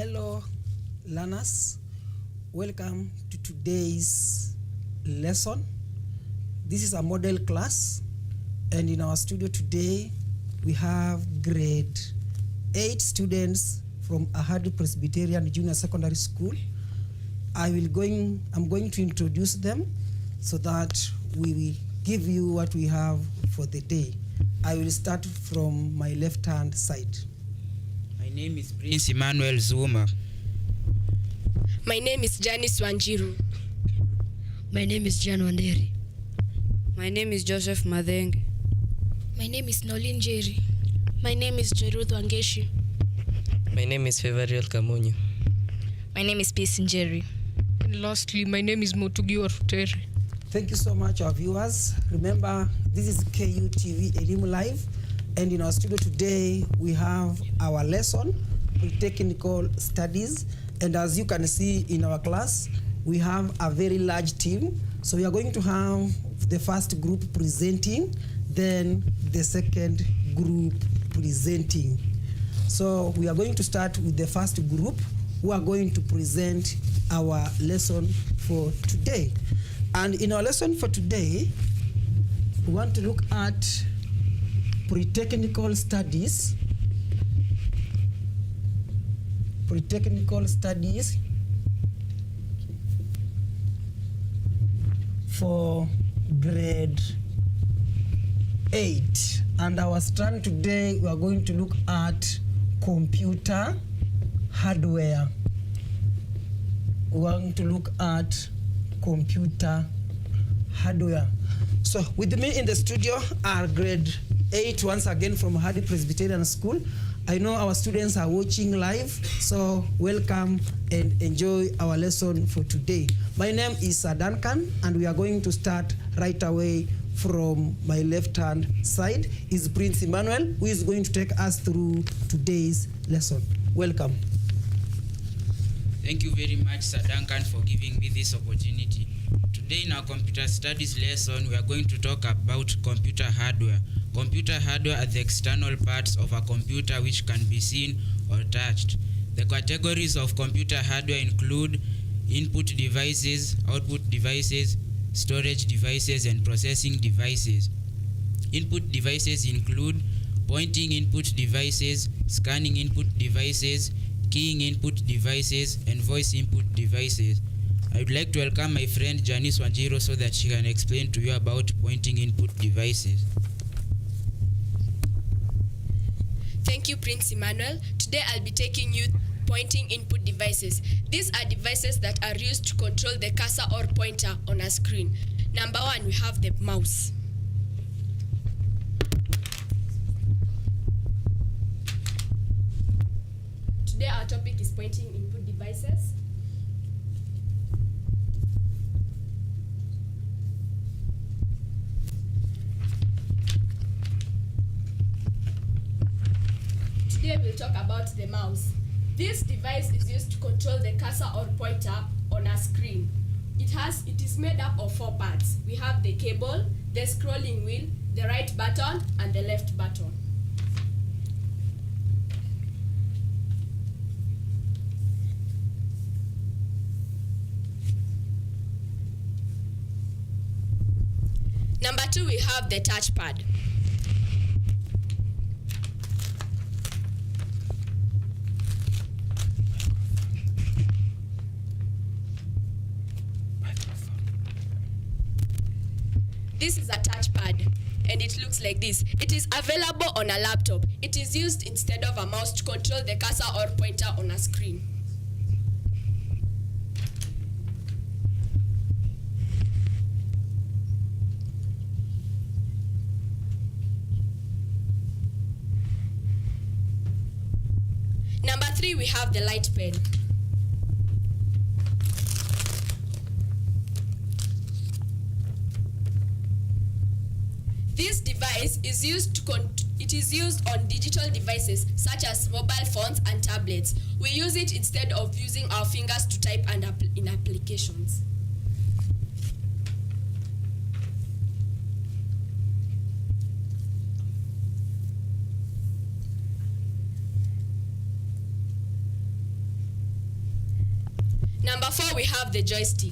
Hello learners, welcome to today's lesson. This is a model class, and in our studio today we have grade 8 students from Ahadi Presbyterian Junior Secondary School. I'm going to introduce them so that we will give you what we have for the day. I will start from my left hand side. My name is Prince Emmanuel Zuma. My name is Janice Wanjiru. My name is Jan Wanderi. My name is Joseph Madenge. My name is Nolin Jerry. My name is Jeruth Wangeshi. My name is Feveriel Kamunyu. My name is Peace Njeri. And lastly, my name is Motugi Warutere. Thank you so much, our viewers. Remember, this is Kutv Elimu Live, and in our studio today we have our lesson, Technical Studies. And as you can see in our class, we have a very large team. So we are going to have the first group presenting, then the second group presenting. So we are going to start with the first group who are going to present our lesson for today. And in our lesson for today, we want to look at pre-technical studies. Pre-technical studies for grade 8. And our strand today, we are going to look at computer hardware. We want to look at computer hardware. So with me in the studio are grade 8 once again from Ahadi Presbyterian School. I know our students are watching live, so welcome and enjoy our lesson for today. My name is Duncan, and we are going to start right away. From my left hand side is Prince Emmanuel, who is going to take us through today's lesson. Welcome. Thank you very much, Sir Duncan, for giving me this opportunity. Today in our computer studies lesson, we are going to talk about computer hardware. Computer hardware are the external parts of a computer which can be seen or touched. The categories of computer hardware include input devices, output devices, storage devices, and processing devices. Input devices include pointing input devices, scanning input devices, keying input devices, and voice input devices. I would like to welcome my friend Janice Wanjiru so that she can explain to you about pointing input devices. Thank you, Prince Emmanuel. Today I'll be taking you pointing input devices. These are devices that are used to control the cursor or pointer on a screen. Number 1, we have the mouse. Today our topic is pointing input devices. Today we'll talk about the mouse. This device is used to control the cursor or pointer on a screen. It is made up of 4 parts. We have the cable, the scrolling wheel, the right button, and the left button. Number 2, we have the touchpad. This is a touchpad, and it looks like this. It is available on a laptop. It is used instead of a mouse to control the cursor or pointer on a screen. Number 3, we have the light pen. This device is used on digital devices such as mobile phones and tablets. We use it instead of using our fingers to type in applications. Number 4, we have the joystick.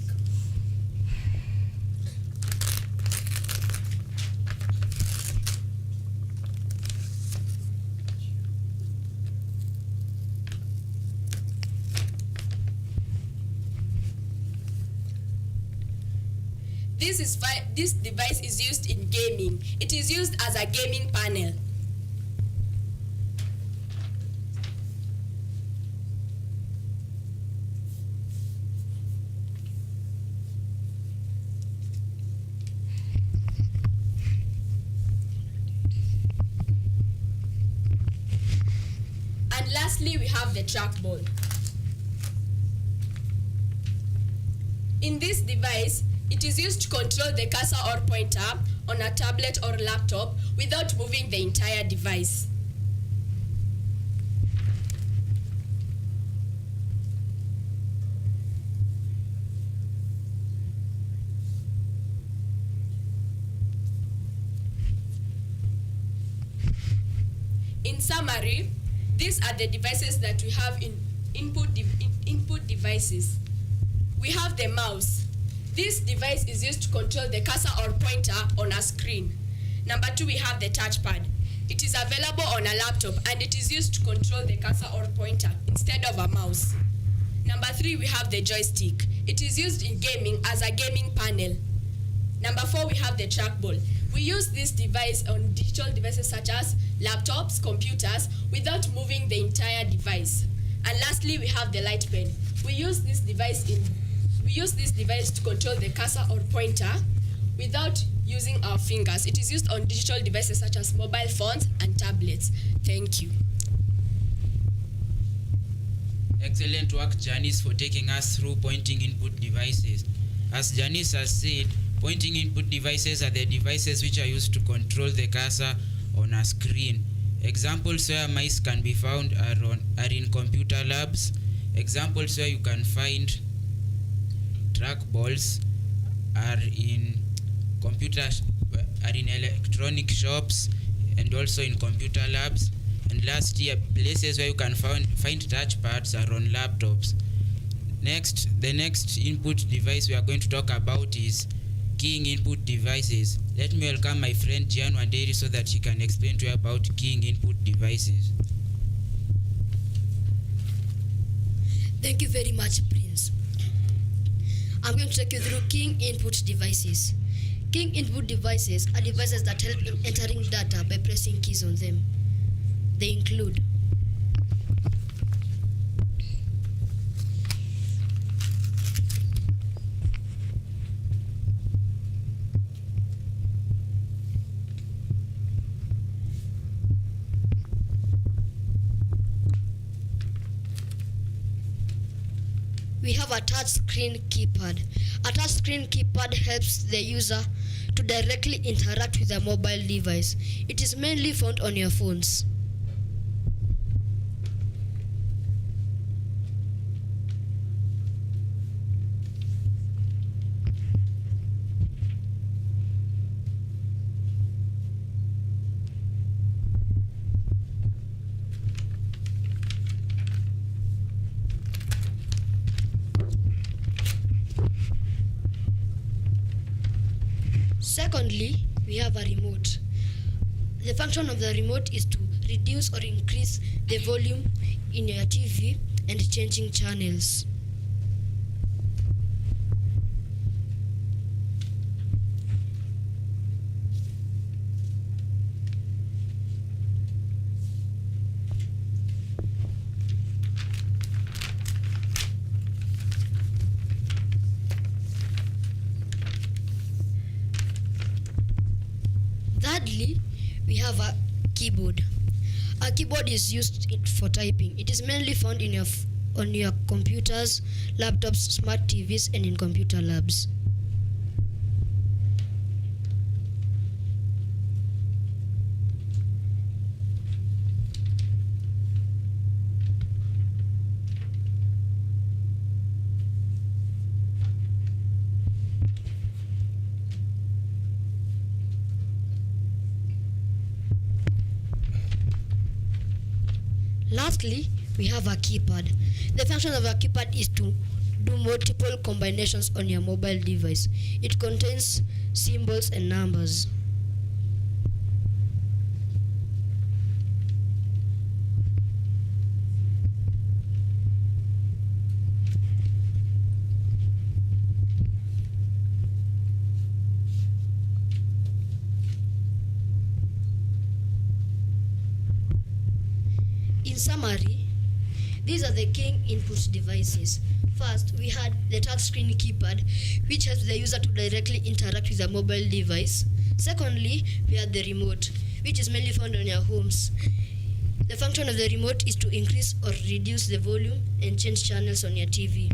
This device is used in gaming. It is used as a gaming panel. And lastly, we have the trackball. In this device, it is used to control the cursor or pointer on a tablet or laptop without moving the entire device. In summary, these are the devices that we have in input devices. We have the mouse. This device is used to control the cursor or pointer on a screen. Number 2, we have the touchpad. It is available on a laptop and it is used to control the cursor or pointer instead of a mouse. Number 3, we have the joystick. It is used in gaming as a gaming panel. Number 4, we have the trackball. We use this device on digital devices such as laptops, computers, without moving the entire device. And lastly, we have the light pen. We use this device to control the cursor or pointer without using our fingers. It is used on digital devices such as mobile phones and tablets. Thank you. Excellent work, Janice, for taking us through pointing input devices. As Janice has said, pointing input devices are the devices which are used to control the cursor on a screen. Examples where mice can be found are in computer labs. Examples where you can find trackballs are in electronic shops and also in computer labs. And lastly, places where you can find touchpads are on laptops. The next input device we are going to talk about is keying input devices. Let me welcome my friend Gian Wanderi so that she can explain to you about keying input devices. Thank you very much, Prince. I'm going to take you through keying input devices. Keying input devices are devices that help in entering data by pressing keys on them. They include we have a touchscreen keypad. A touchscreen keypad helps the user to directly interact with a mobile device. It is mainly found on your phones. Secondly, we have a remote. The function of the remote is to reduce or increase the volume in your TV and changing channels. Thirdly, we have a keyboard. A keyboard is used for typing. It is mainly found on your computers, laptops, smart TVs, and in computer labs. Lastly, we have a keypad. The function of a keypad is to do multiple combinations on your mobile device. It contains symbols and numbers. In summary, these are the keying input devices. First, we had the touchscreen keypad, which helps the user to directly interact with a mobile device. Secondly, we had the remote, which is mainly found on your homes. The function of the remote is to increase or reduce the volume and change channels on your TV.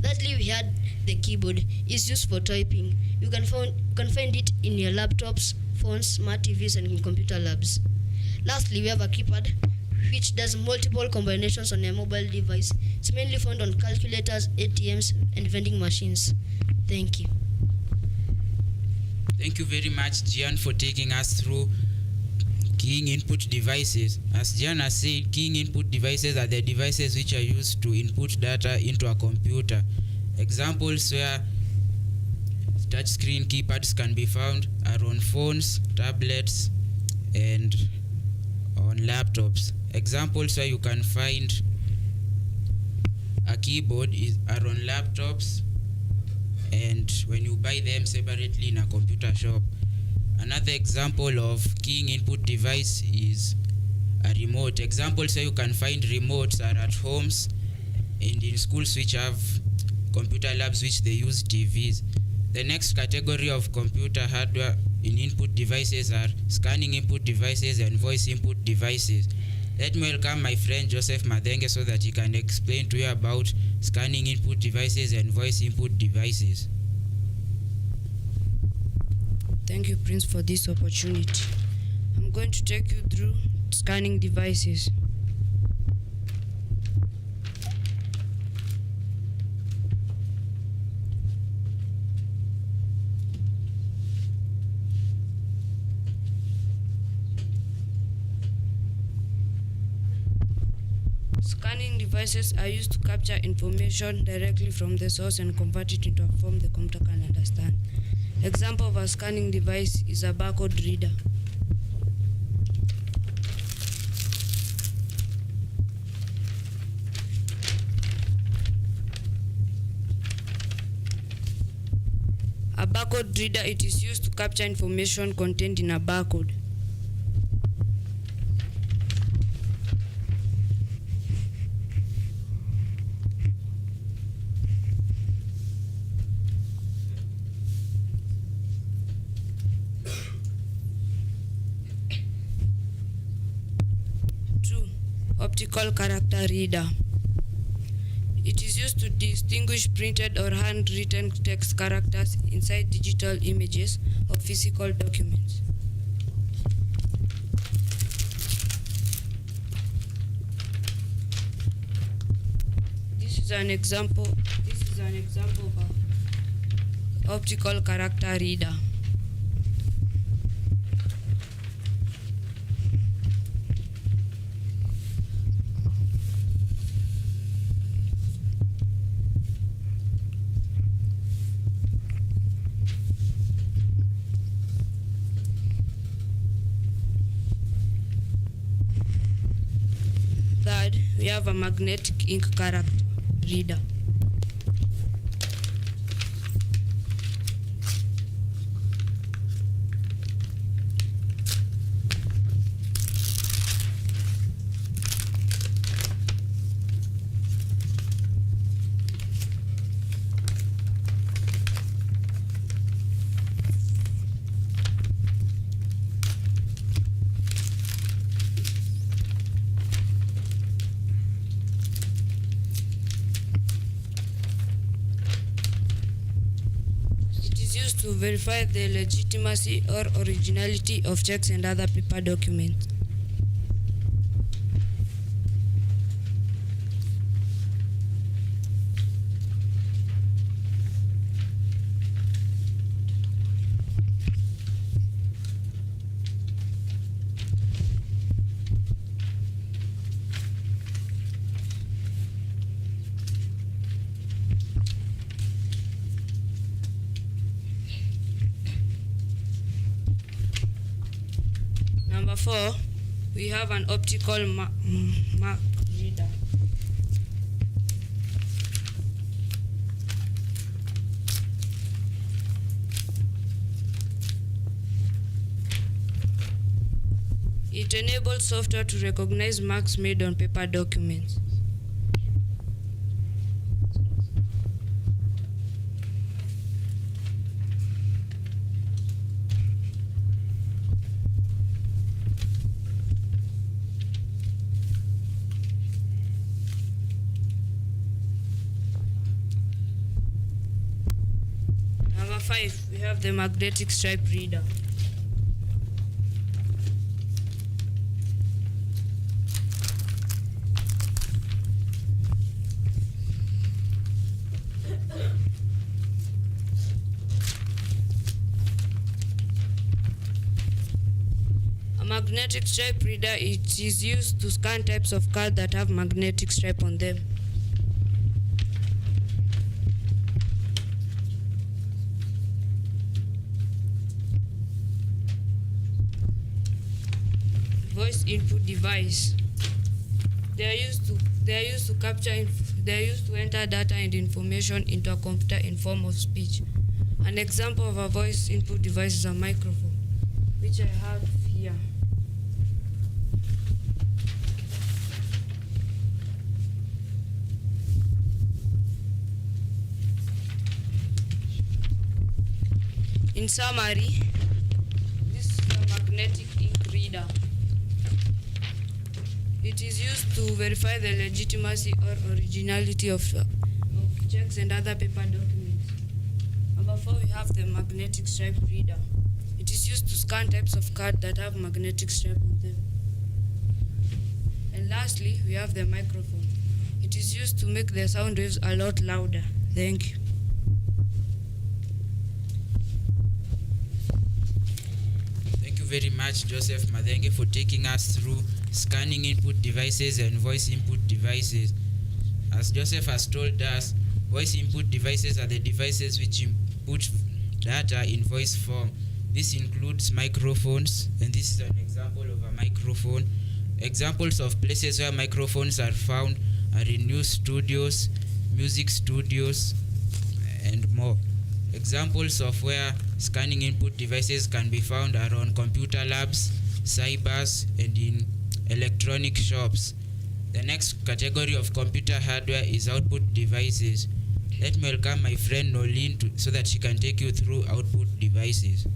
Thirdly, we had the keyboard. It's used for typing. You can find it in your laptops, phones, smart TVs, and in computer labs. Lastly, we have a keypad, which does multiple combinations on a mobile device. It's mainly found on calculators, ATMs, and vending machines. Thank you. Thank you very much, Gian, for taking us through keying input devices. As Gian has said, keying input devices are the devices which are used to input data into a computer. Examples where touchscreen keypads can be found are on phones, tablets, and on laptops. Examples where you can find a keyboard are on laptops and when you buy them separately in a computer shop. Another example of keying input device is a remote. Examples where you can find remotes are at homes and in schools which have computer labs which they use TVs. The next category of computer hardware in input devices are scanning input devices and voice input devices. Let me welcome my friend Joseph Madenge so that he can explain to you about scanning input devices and voice input devices. Thank you, Prince, for this opportunity. I'm going to take you through scanning devices. Scanning devices are used to capture information directly from the source and convert it into a form the computer can understand. Example of a scanning device is a barcode reader. A barcode reader, it is used to capture information contained in a barcode. Optical character reader. It is used to distinguish printed or handwritten text characters inside digital images or physical documents. This is an example of an optical character reader. Third, we have a magnetic ink character reader. To verify the legitimacy or originality of checks and other paper documents. Number 4, we have an optical mark reader. It enables software to recognize marks made on paper documents. Number 5, we have the magnetic stripe reader. A magnetic stripe reader, it is used to scan types of cards that have magnetic stripe on them. Voice input device. They are used to enter data and information into a computer in form of speech. An example of a voice input device is a microphone, which I have here. In summary, this is a magnetic ink reader. It is used to verify the legitimacy or originality of checks and other paper documents. Number 4, we have the magnetic stripe reader. It is used to scan types of cards that have magnetic stripe on them. And lastly, we have the microphone. It is used to make the sound waves a lot louder. Thank you. Thank you very much, Joseph Madenge, for taking us through scanning input devices and voice input devices. As Joseph has told us, voice input devices are the devices which input data in voice form. This includes microphones, and this is an example of a microphone. Examples of places where microphones are found are in news studios, music studios, and more. Examples of where scanning input devices can be found are on computer labs, cybers, and in electronic shops. The next category of computer hardware is output devices. Let me welcome my friend Nolene so that she can take you through output devices.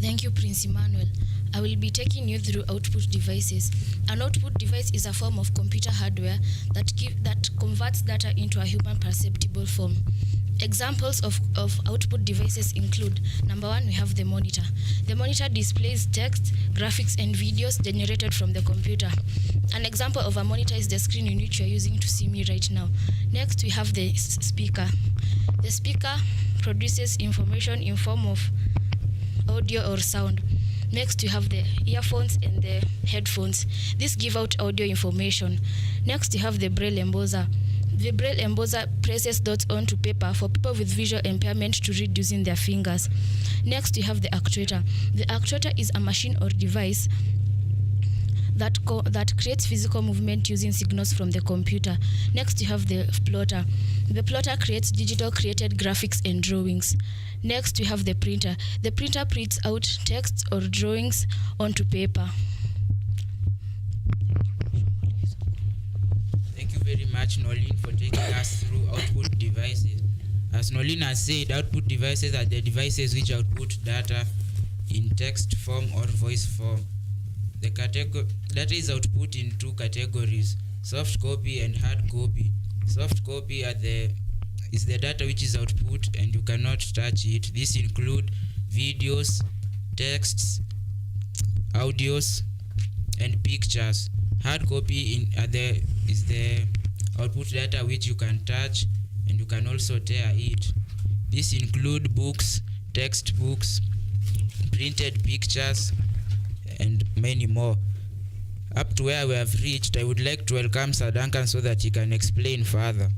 Thank you, Prince Emmanuel. I will be taking you through output devices. An output device is a form of computer hardware that converts data into a human perceptible form. Examples of output devices include: number 1, we have the monitor. The monitor displays text, graphics, and videos generated from the computer. An example of a monitor is the screen in which you are using to see me right now. Next, we have the speaker. The speaker produces information in form of audio or sound. Next, you have the earphones and the headphones. These give out audio information. Next, you have the braille embosser. The braille embosser presses dots onto paper for people with visual impairment to read using their fingers. Next, you have the actuator. The actuator is a machine or device that creates physical movement using signals from the computer. Next, you have the plotter. The plotter creates digital created graphics and drawings. Next, we have the printer. The printer prints out text or drawings onto paper. Thank you very much, Nolene, for taking us through output devices. As Nolene has said, output devices are the devices which output data in text form or voice form. The data is output in 2 categories: soft copy and hard copy. Soft copy is the data which is output and you cannot touch it. These include videos, texts, audios, and pictures. Hard copy is the output data which you can touch and you can also tear it. These include books, textbooks, printed pictures, and many more. Up to where we have reached, I would like to welcome Sir Duncan so that he can explain further.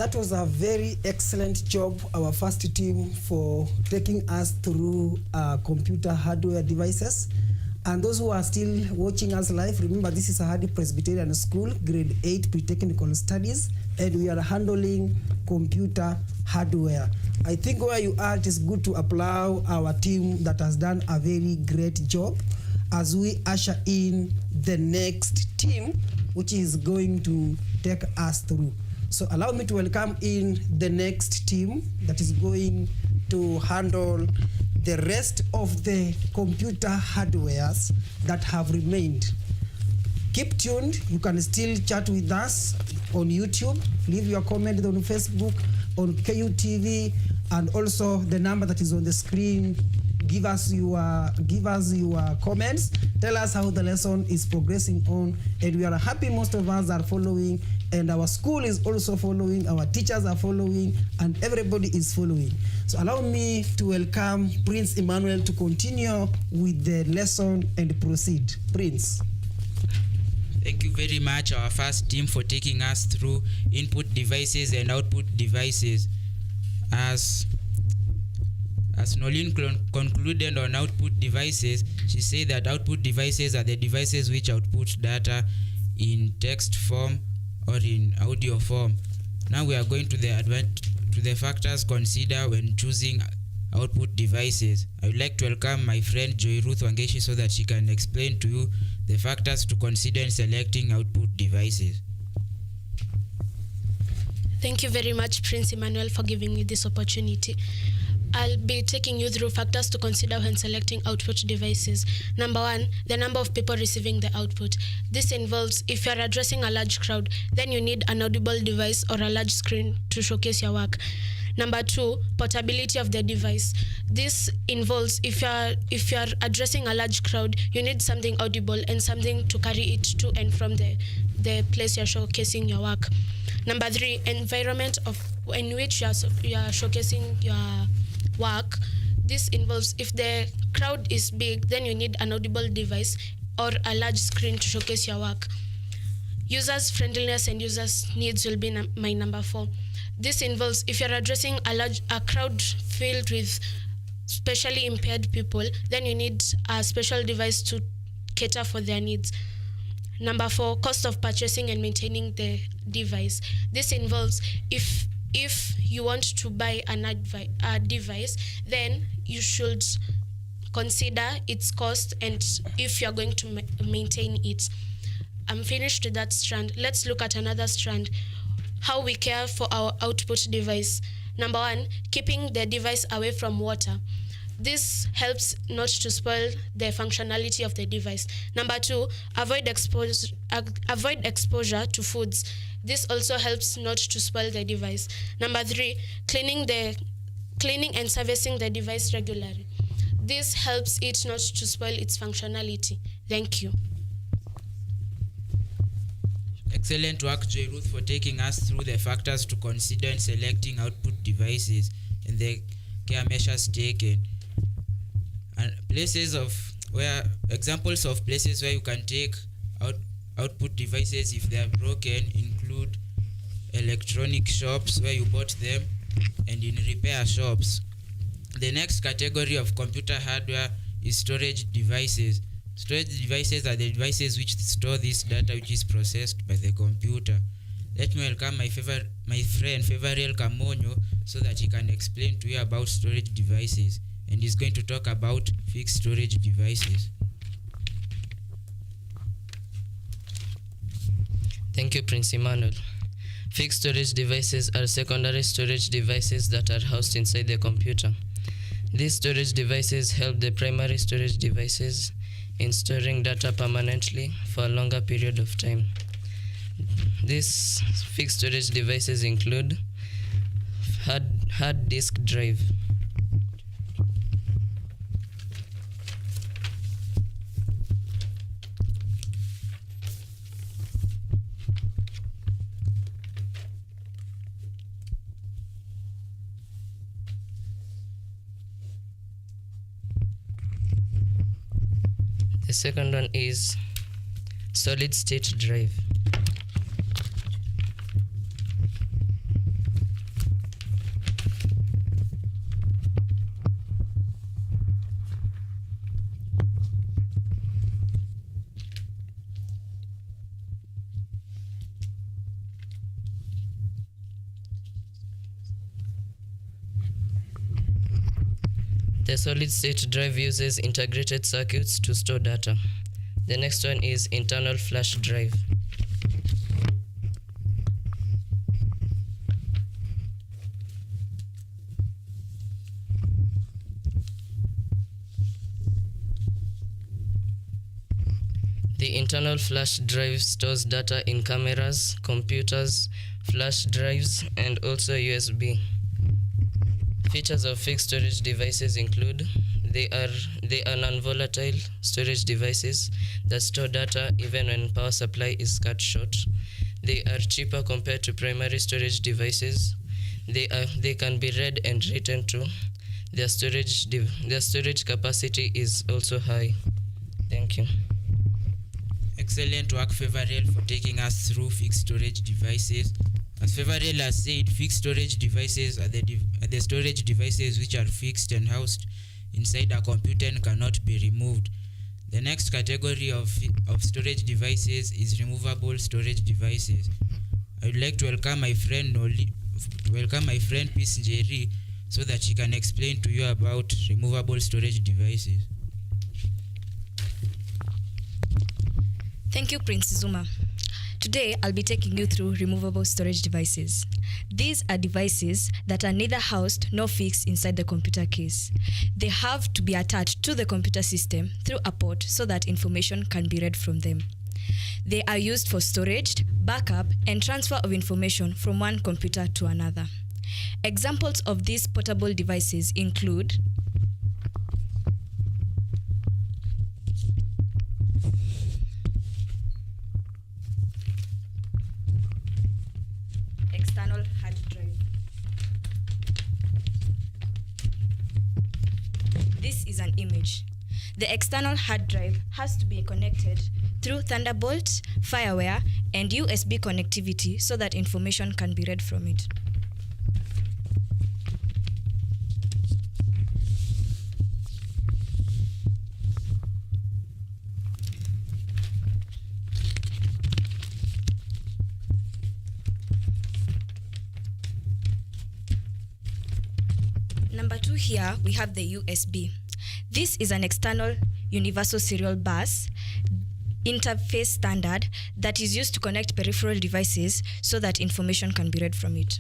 That was a very excellent job, our first team, for taking us through computer hardware devices. And those who are still watching us live, remember this is Ahadi Presbyterian School, grade 8 pre-technical studies, and we are handling computer hardware. I think where you are, it is good to applaud our team that has done a very great job as we usher in the next team, which is going to take us through. So allow me to welcome in the next team that is going to handle the rest of the computer hardwares that have remained. Keep tuned. You can still chat with us on YouTube. Leave your comment on Facebook, on KUTV, and also the number that is on the screen. Give us your comments. Tell us how the lesson is progressing on, and we are happy most of us are following, and our school is also following, our teachers are following, and everybody is following. So allow me to welcome Prince Emmanuel to continue with the lesson and proceed. Prince. Thank you very much, our first team, for taking us through input devices and output devices. As Nolin concluded on output devices, she said that output devices are the devices which output data in text form or in audio form. Now we are going to the factors considered when choosing output devices. I would like to welcome my friend Joy Ruth Wangeshi so that she can explain to you the factors to consider in selecting output devices. Thank you very much, Prince Emmanuel, for giving me this opportunity. I'll be taking you through factors to consider when selecting output devices. Number 1, the number of people receiving the output. This involves, if you're addressing a large crowd, then you need an audible device or a large screen to showcase your work. Number 2, portability of the device. This involves, if you're addressing a large crowd, you need something audible and something to carry it to and from the place you're showcasing your work. Number 3, environment in which you are showcasing your work. This involves, if the crowd is big, then you need an audible device or a large screen to showcase your work. Users' friendliness and users' needs will be my number 4. This involves, if you're addressing a crowd filled with specially impaired people, then you need a special device to cater for their needs. Number 4, cost of purchasing and maintaining the device. This involves, if you want to buy a device, then you should consider its cost and if you're going to maintain it. I'm finished with that strand. Let's look at another strand. How we care for our output device. Number 1, keeping the device away from water. This helps not to spoil the functionality of the device. Number 2, avoid exposure to foods. This also helps not to spoil the device. Number 3, cleaning and servicing the device regularly. This helps it not to spoil its functionality. Thank you. Excellent work, Joy Ruth, for taking us through the factors to consider in selecting output devices and the care measures taken. And examples of places where you can take output devices if they are broken include electronic shops where you bought them and in repair shops. The next category of computer hardware is storage devices. Storage devices are the devices which store this data which is processed by the computer. Let me welcome my friend Fevariel Kamonyo so that he can explain to you about storage devices, and he's going to talk about fixed storage devices. Thank you, Prince Emmanuel. Fixed storage devices are secondary storage devices that are housed inside the computer. These storage devices help the primary storage devices in storing data permanently for a longer period of time. These fixed storage devices include hard disk drive. The second one is solid state drive. The solid-state drive uses integrated circuits to store data. The next one is internal flash drive. The internal flash drive stores data in cameras, computers, flash drives, and also USB. Features of fixed storage devices include they are non-volatile storage devices that store data even when power supply is cut short. They are cheaper compared to primary storage devices. They can be read and written to. Their storage capacity is also high. Thank you. Excellent work, Favorel, for taking us through fixed storage devices. As Favorel has said, fixed storage devices are the storage devices which are fixed and housed inside a computer and cannot be removed. The next category of storage devices is removable storage devices. I would like to welcome my friend Peace Njeri so that she can explain to you about removable storage devices. Thank you, Prince Zuma. Today, I'll be taking you through removable storage devices. These are devices that are neither housed nor fixed inside the computer case. They have to be attached to the computer system through a port so that information can be read from them. They are used for storage, backup, and transfer of information from one computer to another. Examples of these portable devices include external hard drive. This is an image. The external hard drive has to be connected through Thunderbolt, FireWire, and USB connectivity so that information can be read from it. Number 2 here, we have the USB. This is an external universal serial bus interface standard that is used to connect peripheral devices so that information can be read from it.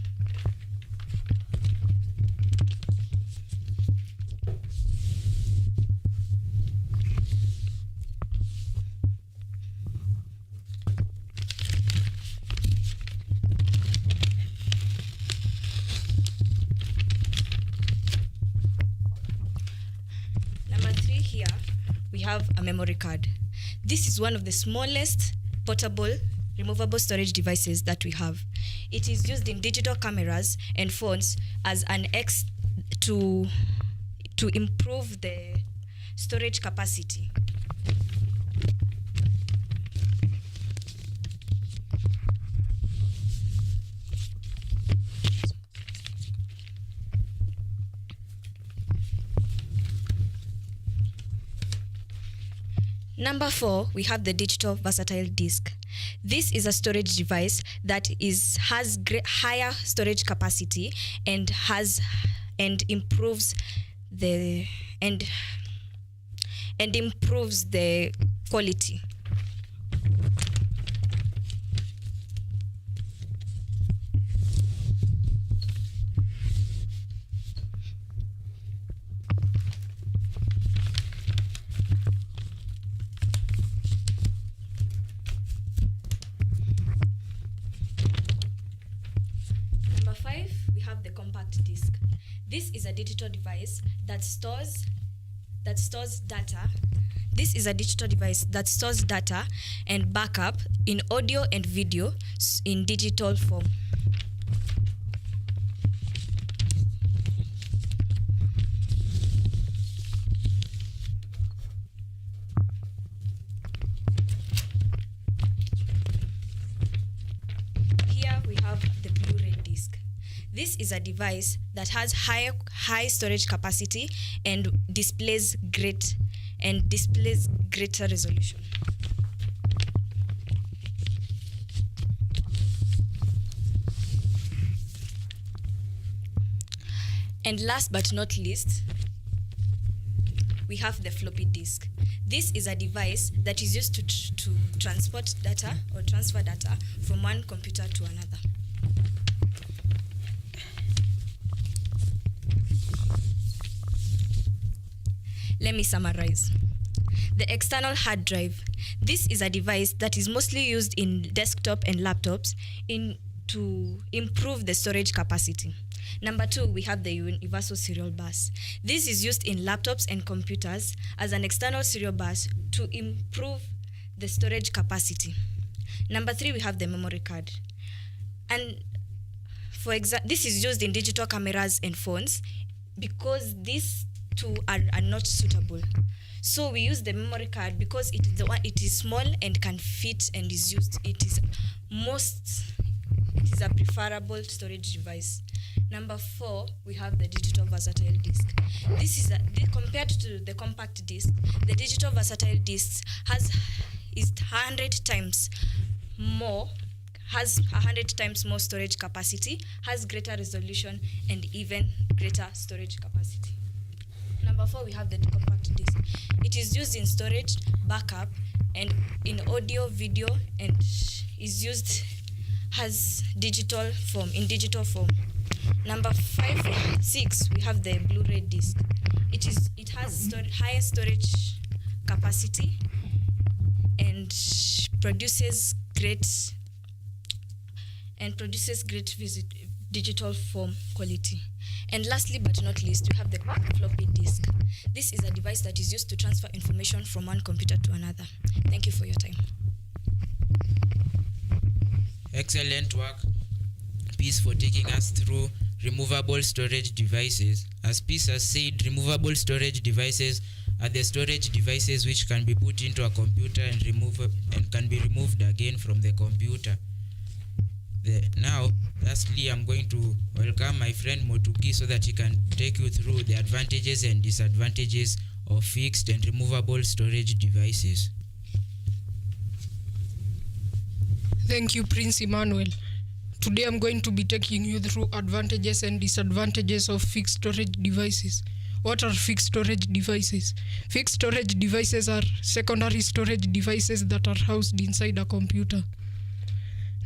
Number 3 here, we have a memory card. This is one of the smallest portable removable storage devices that we have. It is used in digital cameras and phones as an to improve the storage capacity. Number 4, we have the digital versatile disk. This is a storage device that has higher storage capacity and improves the quality. Number 5, we have the compact disc. This is a digital device that stores data. This is a digital device that stores data and backup in audio and video in digital form. Here we have the Blu-ray disc. This is a device that has high storage capacity and displays greater resolution. And last but not least, we have the floppy disk. This is a device that is used to transport data or transfer data from one computer to another. Let me summarize. The external hard drive. This is a device that is mostly used in desktop and laptops to improve the storage capacity. Number 2, we have the universal serial bus. This is used in laptops and computers as an external serial bus to improve the storage capacity. Number 3, we have the memory card. And this is used in digital cameras and phones because these two are not suitable. So we use the memory card because it is small and can fit and is used. It is a preferable storage device. Number 4, we have the digital versatile disk. This is compared to the compact disk, the digital versatile disk is 100 times more storage capacity, has greater resolution, and even greater storage capacity. Number 4, we have the compact disk. It is used in storage, backup, and in audio, video, and is used as digital form. Number 6, we have the Blu-ray disc. It has higher storage capacity and produces great digital form quality. And lastly but not least, we have the floppy disk. This is a device that is used to transfer information from one computer to another. Thank you for your time. Excellent work, Peace, for taking us through removable storage devices. As Peace has said, removable storage devices are the storage devices which can be put into a computer and can be removed again from the computer. Now, lastly, I'm going to welcome my friend Motugi so that he can take you through the advantages and disadvantages of fixed and removable storage devices. Thank you, Prince Emmanuel. Today I'm going to be taking you through advantages and disadvantages of fixed storage devices. What are fixed storage devices? Fixed storage devices are secondary storage devices that are housed inside a computer.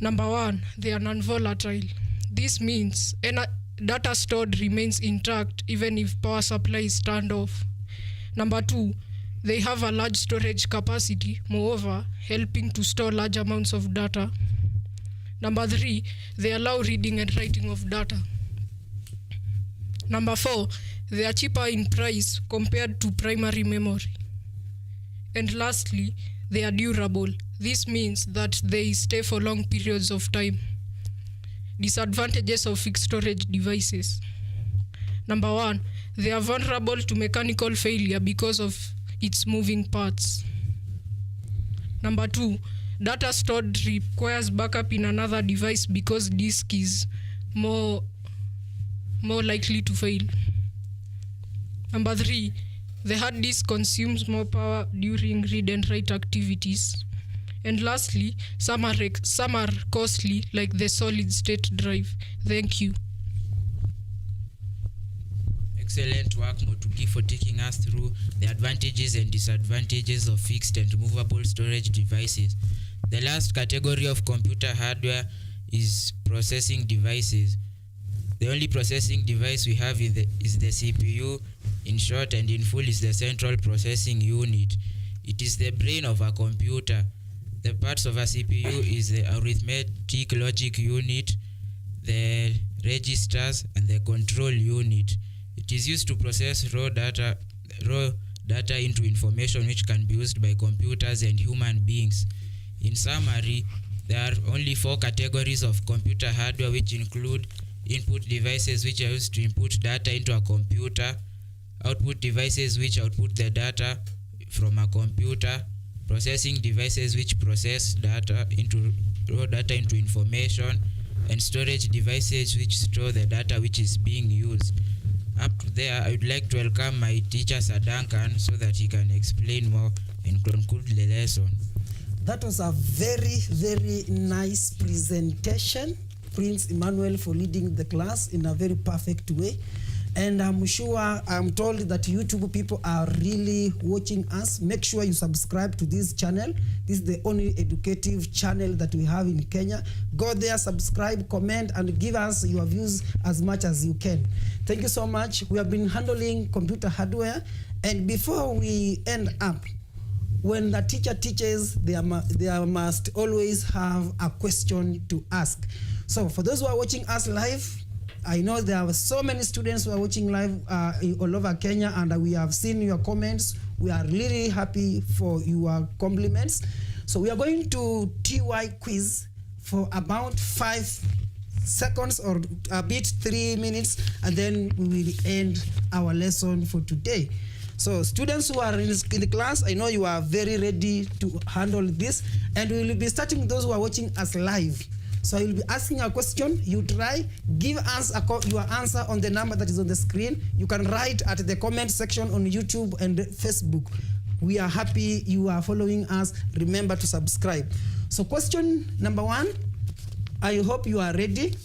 Number 1, they are non-volatile. This means data stored remains intact even if power supply is turned off. Number 2, they have a large storage capacity, moreover, helping to store large amounts of data. Number 3, they allow reading and writing of data. Number 4, they are cheaper in price compared to primary memory. And lastly, they are durable. This means that they stay for long periods of time. Disadvantages of fixed storage devices. Number 1, they are vulnerable to mechanical failure because of its moving parts. Number 2, data stored requires backup in another device because disk is more likely to fail. Number 3, the hard disk consumes more power during read and write activities. And lastly, some are costly, like the solid-state drive. Thank you. Excellent work, Motugi, for taking us through the advantages and disadvantages of fixed and removable storage devices. The last category of computer hardware is processing devices. The only processing device we have is the CPU. In short and in full, is the central processing unit. It is the brain of a computer. The parts of a CPU is the arithmetic logic unit, the registers, and the control unit. It is used to process raw data into information which can be used by computers and human beings. In summary, there are only 4 categories of computer hardware, which include input devices which are used to input data into a computer, output devices which output the data from a computer, processing devices which process raw data into information, and storage devices which store the data which is being used. Up to there, I would like to welcome my teacher, Sir Duncan, so that he can explain more and conclude the lesson. That was a very, very nice presentation, Prince Emmanuel, for leading the class in a very perfect way. And I'm told that YouTube people are really watching us. Make sure you subscribe to this channel. This is the only educative channel that we have in Kenya. Go there, subscribe, comment, and give us your views as much as you can. Thank you so much. We have been handling computer hardware. And before we end up, when the teacher teaches, they must always have a question to ask. So for those who are watching us live, I know there are so many students who are watching live all over Kenya, and we have seen your comments. We are really happy for your compliments. So we are going to TY quiz for about 5 seconds or a bit 3 minutes, and then we will end our lesson for today. So students who are in the class, I know you are very ready to handle this, and we will be starting those who are watching us live. So I will be asking a question. You try, give us your answer on the number that is on the screen. You can write at the comment section on YouTube and Facebook. We are happy you are following us. Remember to subscribe. So question number 1, I hope you are ready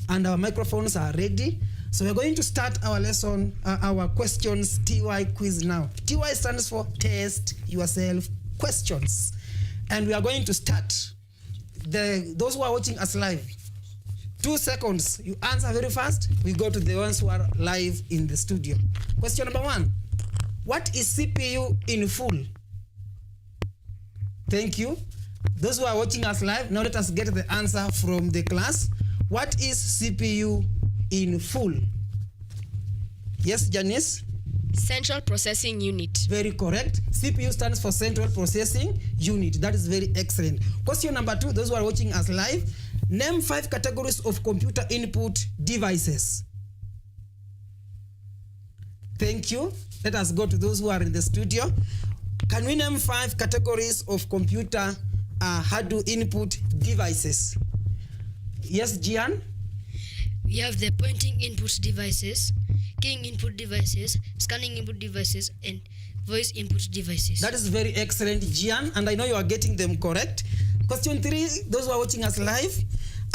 and our microphones are ready. So we're going to start our lesson, our questions TY quiz now. TY stands for Test Yourself Questions. And we are going to start. Those who are watching us live, 2 seconds, you answer very fast. We go to the ones who are live in the studio. Question number 1, what is CPU in full? Thank you. Those who are watching us live, now let us get the answer from the class. What is CPU in full? Yes, Janice? Central Processing Unit. Very correct. CPU stands for Central Processing Unit. That is very excellent. Question number 2, those who are watching us live, name 5 categories of computer input devices. Thank you. Let us go to those who are in the studio. Can we name 5 categories of computer hardware input devices? Yes, Gian? We have the pointing input devices, keying input devices, scanning input devices, and voice input devices. That is very excellent, Gian, and I know you are getting them correct. Question 3, those who are watching us live,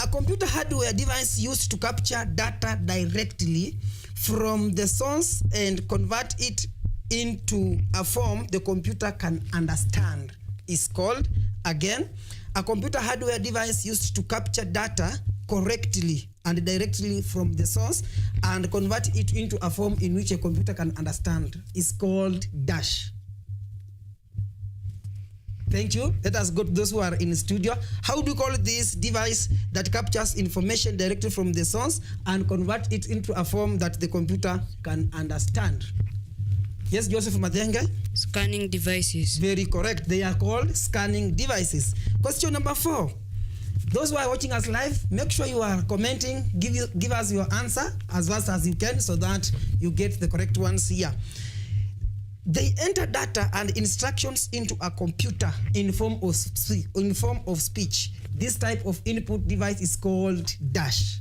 a computer hardware device used to capture data directly from the source and convert it into a form the computer can understand is called, again, a computer hardware device used to capture data correctly and directly from the source and convert it into a form in which a computer can understand is called dash. Thank you. Let us go to those who are in the studio. How do you call this device that captures information directly from the source and convert it into a form that the computer can understand? Yes, Joseph Madenge? Scanning devices. Very correct. They are called scanning devices. Question number 4. Those who are watching us live, make sure you are commenting. Give us your answer as fast as you can so that you get the correct ones here. They enter data and instructions into a computer in form of speech. This type of input device is called dash.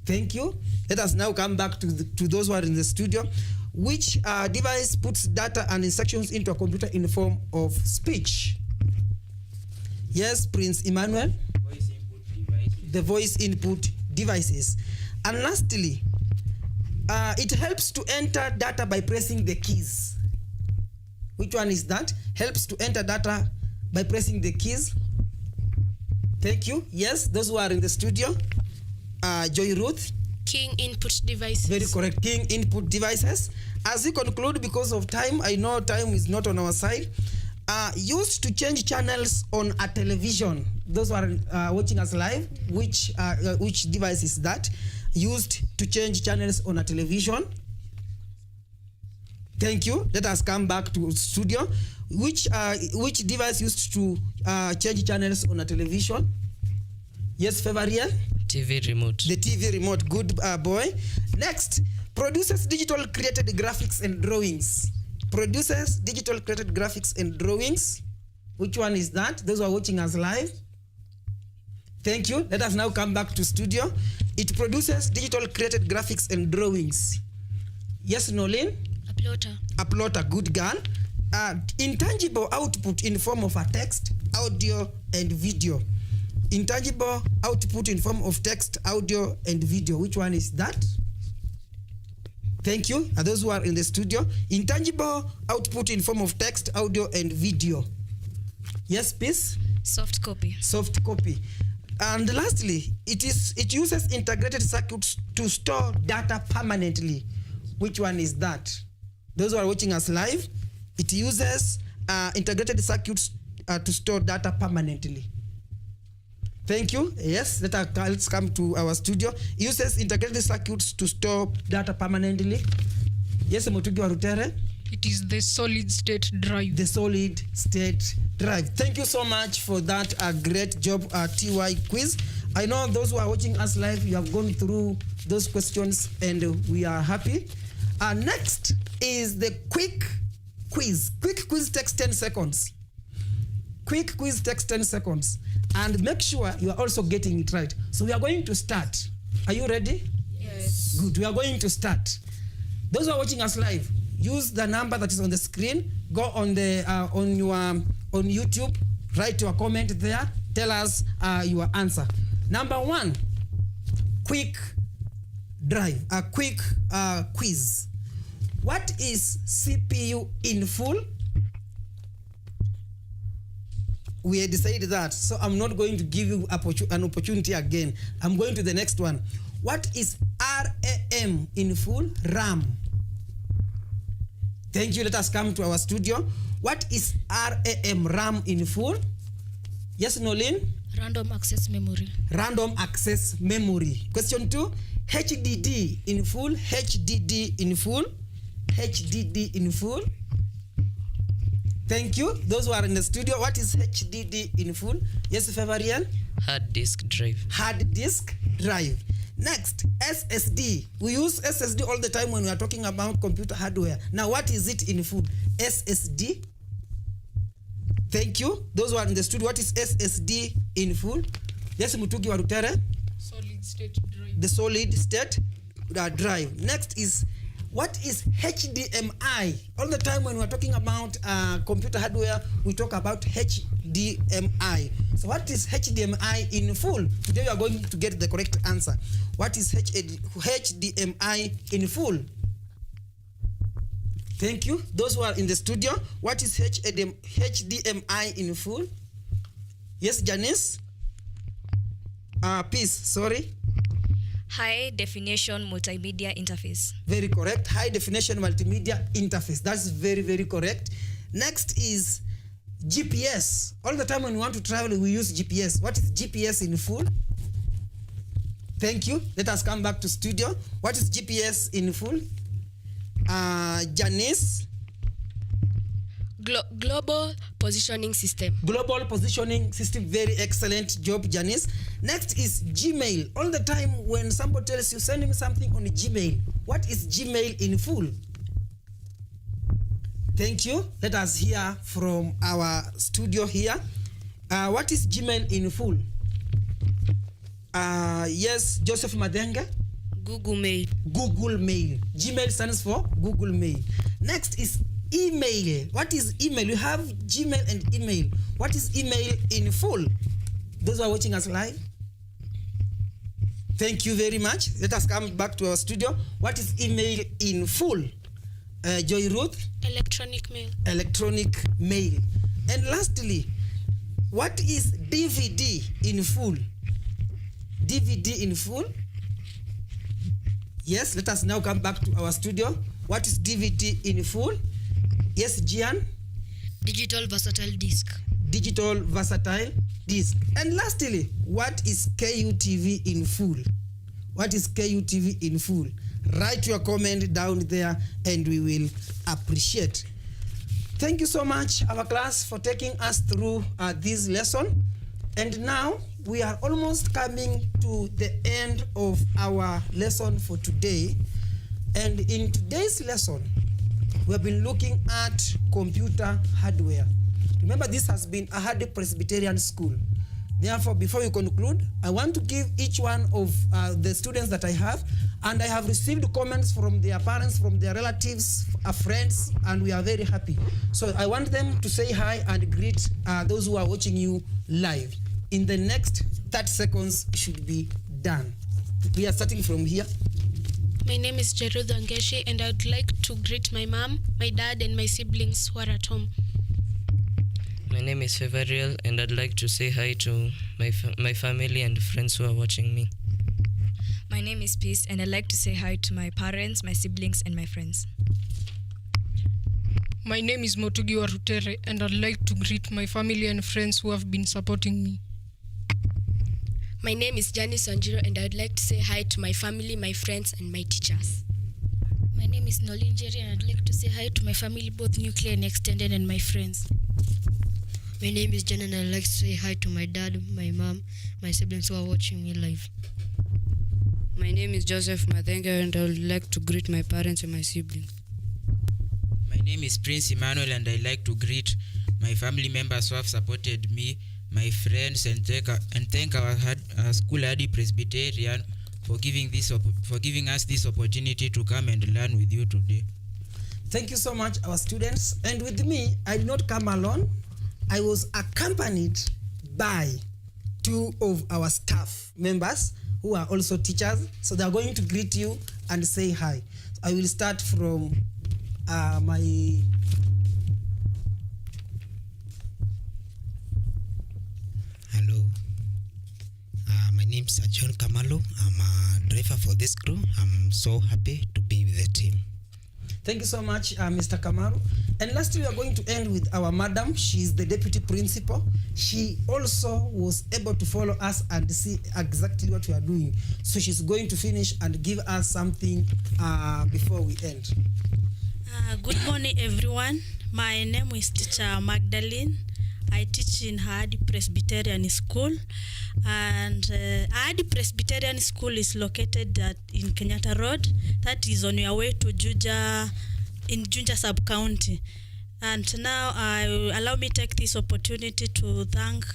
Thank you. Let us now come back to those who are in the studio. Which device puts data and instructions into a computer in the form of speech? Yes, Prince Emmanuel. Voice input devices. The voice input devices. And lastly, it helps to enter data by pressing the keys. Which one is that? Helps to enter data by pressing the keys. Thank you. Yes, those who are in the studio. Joy Ruth. Keying input devices. Very correct. Keying input devices. As we conclude, because of time, I know time is not on our side. Used to change channels on a television. Those who are watching us live, which device is that? Used to change channels on a television. Thank you. Let us come back to studio. Which device used to change channels on a television? Yes, Fevariel? TV remote. The TV remote. Good boy. Next, produces digital created graphics and drawings. Produces digital created graphics and drawings. Which one is that? Those who are watching us live. Thank you. Let us now come back to studio. It produces digital created graphics and drawings. Yes, Nolene? A plotter. A plotter, good girl. Intangible output in form of a text, audio, and video. Intangible output in form of text, audio, and video. Which one is that? Thank you. And those who are in the studio, intangible output in form of text, audio, and video. Yes, please. Soft copy. Soft copy. And lastly, it uses integrated circuits to store data permanently. Which one is that? Those who are watching us live, it uses integrated circuits to store data permanently. Thank you. Yes, let's come to our studio. It uses integrated circuits to store data permanently. Yes, Mutugi Warutere. It is the solid state drive. The solid state drive. Thank you so much for that great job, TY quiz. I know those who are watching us live, you have gone through those questions and we are happy. Next is the quick quiz. Quick quiz takes 10 seconds. Quick quiz takes 10 seconds. And make sure you are also getting it right. So we are going to start. Are you ready? Yes. Good. We are going to start. Those who are watching us live, use the number that is on the screen. Go on the on YouTube. Write your comment there. Tell us your answer. Number 1, quick drive. A quick quiz. What is CPU in full? We had decided that, so I'm not going to give you an opportunity again. I'm going to the next one. What is RAM in full? RAM. Thank you. Let us come to our studio. What is RAM in full? Yes, Nolin? Random access memory. Random access memory. Question 2. HDD in full. HDD in full. HDD in full. Thank you. Those who are in the studio, what is HDD in full? Yes, Favarian? Hard disk drive. Hard disk drive. Next, SSD. We use SSD all the time when we are talking about computer hardware. Now, what is it in full? SSD. Thank you. Those who are in the studio, what is SSD in full? Yes, Mutugi Warutere? Solid state drive. The solid state drive. Next is, what is HDMI? All the time when we're talking about computer hardware, we talk about HDMI. So what is HDMI in full? Today you are going to get the correct answer. What is HDMI in full? Thank you. Those who are in the studio, what is HDMI in full? Yes, Janice? Peace, sorry. High definition multimedia interface. Very correct. High definition multimedia interface. That's very, very correct. Next is GPS. All the time when we want to travel, we use GPS. What is GPS in full? Thank you. Let us come back to studio. What is GPS in full? Janice? Global positioning system. Global positioning system. Very excellent job, Janice. Next is Gmail. All the time when somebody tells you, send me something on Gmail. What is Gmail in full? Thank you. Let us hear from our studio here. What is Gmail in full? Yes, Joseph Madenge. Google Mail. Google Mail. Gmail stands for Google Mail. Next is email. What is email? You have Gmail and email. What is email in full? Those who are watching us live, thank you very much. Let us come back to our studio. What is email in full? Joy Ruth? Electronic mail. Electronic mail. And lastly, what is DVD in full? DVD in full? Yes, let us now come back to our studio. What is DVD in full? Yes, Gian? Digital versatile disk. Digital versatile disk. And lastly, what is KUTV in full? What is KUTV in full? Write your comment down there and we will appreciate. Thank you so much, our class, for taking us through this lesson. And now we are almost coming to the end of our lesson for today. And in today's lesson, we have been looking at computer hardware. Remember, this has been Ahadi Presbyterian School. Therefore, before we conclude, I want to give each one of the students that I have, and I have received comments from their parents, from their relatives, friends, and we are very happy. So I want them to say hi and greet those who are watching you live. In the next 30 seconds, it should be done. We are starting from here. My name is Jerudh Wangeshi, and I would like to greet my mom, my dad, and my siblings who are at home. My name is Fevariel, and I'd like to say hi to my family and friends who are watching me. My name is Peace, and I'd like to say hi to my parents, my siblings, and my friends. My name is Motugi Warutere, and I'd like to greet my family and friends who have been supporting me. My name is Janice Wanjiro, and I'd like to say hi to my family, my friends, and my teachers. My name is Nolin Jerry, and I'd like to say hi to my family, both nuclear and extended, and my friends. My name is Jen, and I'd like to say hi to my dad, my mom, my siblings who are watching me live. My name is Joseph Mathenga, and I would like to greet my parents and my siblings. My name is Prince Emmanuel, and I like to greet my family members who have supported me, my friends, and thank our school Ahadi Presbyterian for giving us this opportunity to come and learn with you today. Thank you so much, our students. And with me, I did not come alone. I was accompanied by two of our staff members who are also teachers. So they are going to greet you and say hi. I will start from my... Hello. My name is John Kamalo. I'm a driver for this crew. I'm so happy to be with the team. Thank you so much, Mr. Kamaru. And lastly, we are going to end with our madam. She is the deputy principal. She also was able to follow us and see exactly what we are doing. So she's going to finish and give us something before we end. Good morning, everyone. My name is Teacher Magdalene. I teach in Ahadi Presbyterian School, and Ahadi Presbyterian School is located in Kenyatta Road. That is on your way to Juja, in Juja sub-county. And now allow me take this opportunity to thank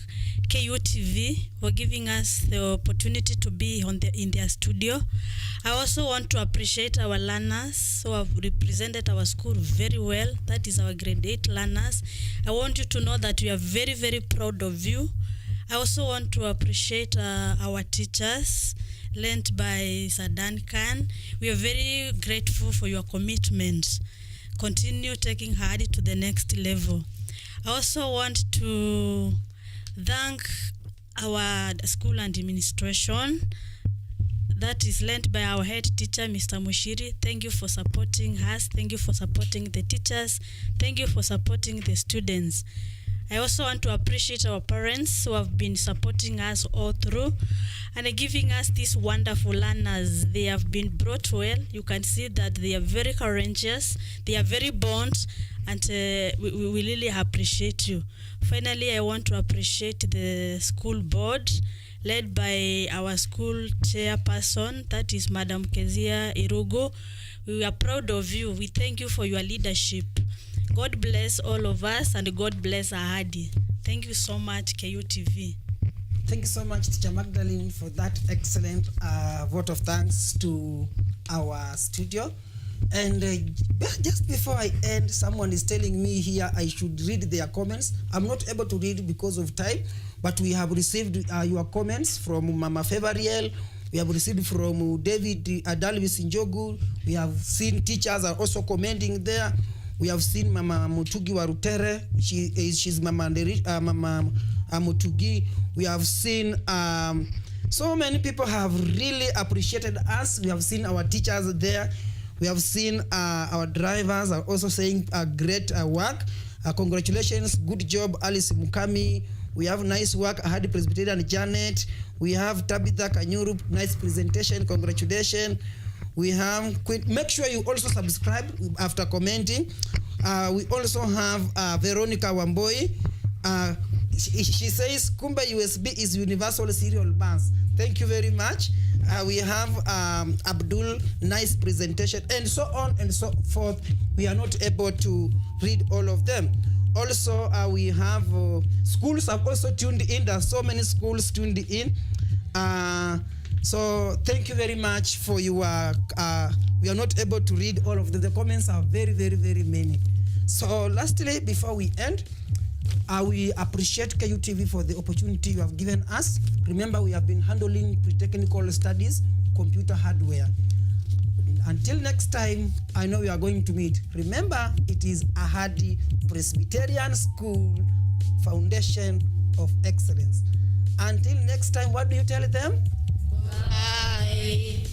KUTV for giving us the opportunity to be in their studio. I also want to appreciate our learners who have represented our school very well. That is our grade 8 learners. I want you to know that we are very, very proud of you. I also want to appreciate our teachers, led by Sadan Khan. We are very grateful for your commitment. Continue taking Ahadi to the next level. I also want to thank our school administration that is led by our head teacher, Mr. Mushiri. Thank you for supporting us. Thank you for supporting the teachers. Thank you for supporting the students. I also want to appreciate our parents who have been supporting us all through and giving us these wonderful learners. They have been brought well. You can see that they are very courageous. They are very bold, and we really appreciate you. Finally, I want to appreciate the school board led by our school chairperson, that is Madam Kezia Irugo. We are proud of you. We thank you for your leadership. God bless all of us, and God bless Ahadi. Thank you so much, KUTV. Thank you so much, Teacher Magdalene, for that excellent vote of thanks to our studio. And just before I end, someone is telling me here I should read their comments. I'm not able to read because of time, but we have received your comments from Mama Fevariel. We have received from David Adalvis Njogu. We have seen teachers are also commenting there. We have seen Mama Mutugi Warutere. She's Mama Mutugi. We have seen so many people have really appreciated us. We have seen our teachers there. We have seen our drivers are also saying great work. Congratulations, good job, Alice Mukami. We have nice work, Ahadi Presbyterian Janet. We have Tabitha Kanyuru, nice presentation, congratulations. We have, make sure you also subscribe after commenting. We also have Veronica Wamboi. She says, Kumba USB is universal serial bus. Thank you very much. We have Abdul, nice presentation, and so on and so forth. We are not able to read all of them. Also, we have schools have also tuned in. There are so many schools tuned in. So thank you very much for your, we are not able to read all of them. The comments are very, very, very many. So lastly, before we end, we appreciate KUTV for the opportunity you have given us. Remember, we have been handling pre-technical studies, computer hardware. Until next time, I know we are going to meet. Remember, it is Ahadi Presbyterian School Foundation of Excellence. Until next time, what do you tell them? Bye.